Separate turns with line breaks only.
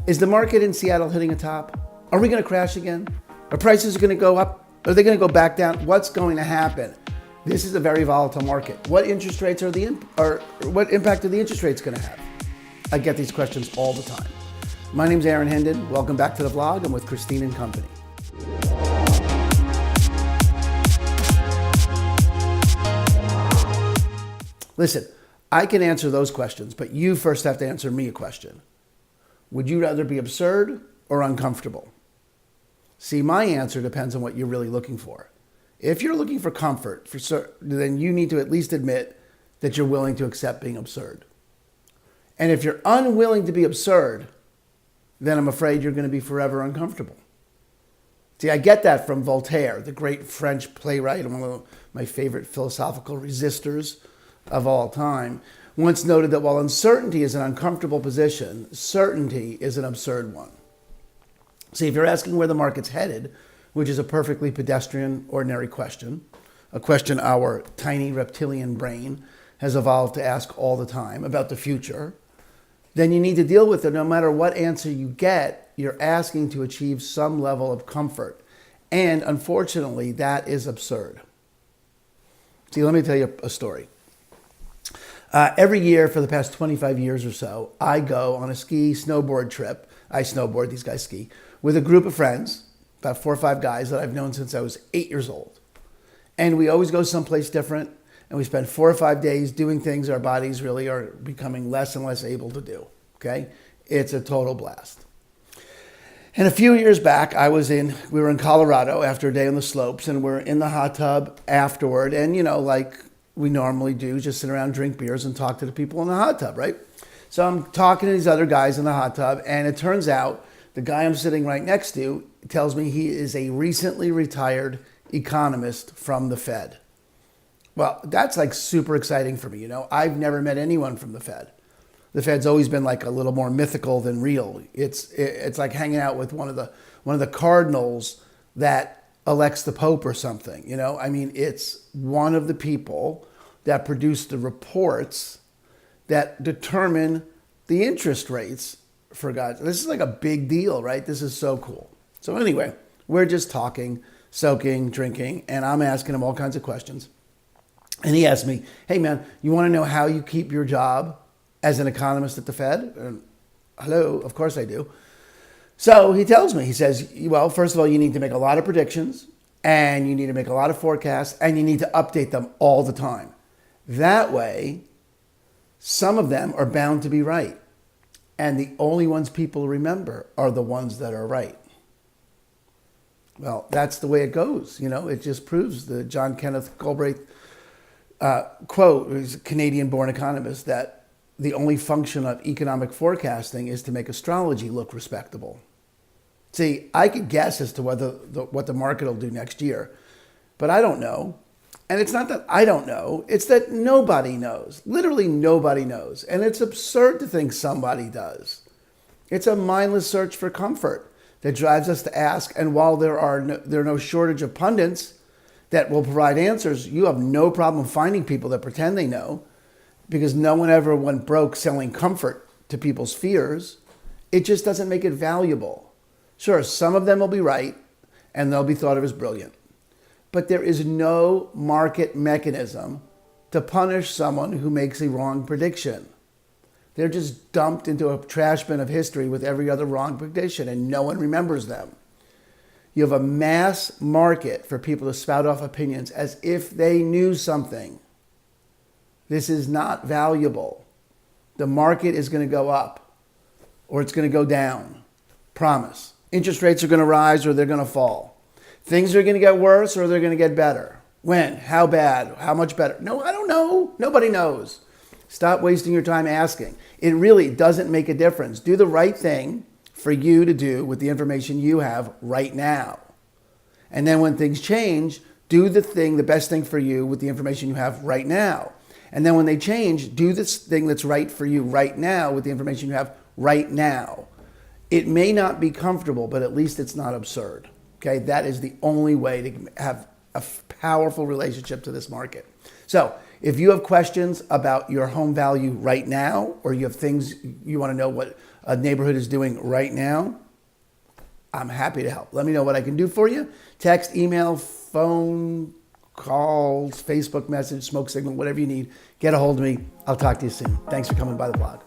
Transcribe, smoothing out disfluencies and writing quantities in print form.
Is the market in Seattle hitting a top? Are we going to crash again? Are prices going to go up? Are they going to go back down? What's going to happen? This is a very volatile market. What interest rates what impact are the interest rates going to have? I get these questions all the time. My name's Hendon. Welcome back to the vlog. I'm with Christine and Company. Listen, I can answer those questions, but you first have to answer me a question. Would you rather be absurd or uncomfortable? See, my answer depends on what you're really looking for. If you're looking for comfort, then you need to at least admit that you're willing to accept being absurd. And if you're unwilling to be absurd, then I'm afraid you're going to be forever uncomfortable. See, I get that from Voltaire, the great French playwright, and one of my favorite philosophical resistors of all time, once noted that while uncertainty is an uncomfortable position, certainty is an absurd one. See, if you're asking where the market's headed, which is a perfectly pedestrian, ordinary question, a question our tiny reptilian brain has evolved to ask all the time about the future, then you need to deal with it. No matter what answer you get, you're asking to achieve some level of comfort. And unfortunately, that is absurd. See, let me tell you a story. Every year for the past 25 years or so, I go on a snowboard trip. I snowboard, these guys ski, with a group of friends, about 4 or 5 guys that I've known since I was 8 years old. And we always go someplace different, and we spend 4 or 5 days doing things our bodies really are becoming less and less able to do, okay? It's a total blast. And a few years back, we were in Colorado after a day on the slopes, and we're in the hot tub afterward, and like we normally do, just sit around, drink beers, and talk to the people in the hot tub, right? So I'm talking to these other guys in the hot tub, and it turns out the guy I'm sitting right next to tells me he is a recently retired economist from the Fed. Well, that's like super exciting for me. I've never met anyone from the Fed. The Fed's always been like a little more mythical than real. It's like hanging out with one of the cardinals that elects the Pope or something. It's one of the people that produce the reports that determine the interest rates for God's. This is like a big deal, right? This is so cool. So anyway, we're just talking, soaking, drinking, and I'm asking him all kinds of questions. And he asked me, hey man, you want to know how you keep your job as an economist at the Fed? And, hello, of course I do. So he tells me, he says, well, first of all, you need to make a lot of predictions, and you need to make a lot of forecasts, and you need to update them all the time. That way, some of them are bound to be right. And the only ones people remember are the ones that are right. Well, that's the way it goes. It just proves the John Kenneth Galbraith quote, who's a Canadian-born economist, that the only function of economic forecasting is to make astrology look respectable. See, I could guess as to what the market will do next year, but I don't know. And it's not that I don't know, it's that nobody knows. Literally nobody knows. And it's absurd to think somebody does. It's a mindless search for comfort that drives us to ask. And while there are no shortage of pundits that will provide answers, you have no problem finding people that pretend they know, because no one ever went broke selling comfort to people's fears. It just doesn't make it valuable. Sure, some of them will be right, and they'll be thought of as brilliant. But there is no market mechanism to punish someone who makes a wrong prediction. They're just dumped into a trash bin of history with every other wrong prediction, and no one remembers them. You have a mass market for people to spout off opinions as if they knew something. This is not valuable. The market is going to go up or it's going to go down. Promise. Interest rates are going to rise or they're going to fall. Things are going to get worse or they're going to get better. When? How bad? How much better? No, I don't know. Nobody knows. Stop wasting your time asking. It really doesn't make a difference. Do the right thing for you to do with the information you have right now. And then when things change, do the best thing for you with the information you have right now. And then when they change, do this thing that's right for you right now with the information you have right now. It may not be comfortable, but at least it's not absurd. Okay, that is the only way to have a powerful relationship to this market. So if you have questions about your home value right now, or you have things you want to know what a neighborhood is doing right now, I'm happy to help. Let me know what I can do for you. Text, email, phone, calls, Facebook message, smoke signal, whatever you need. Get a hold of me. I'll talk to you soon. Thanks for coming by the blog.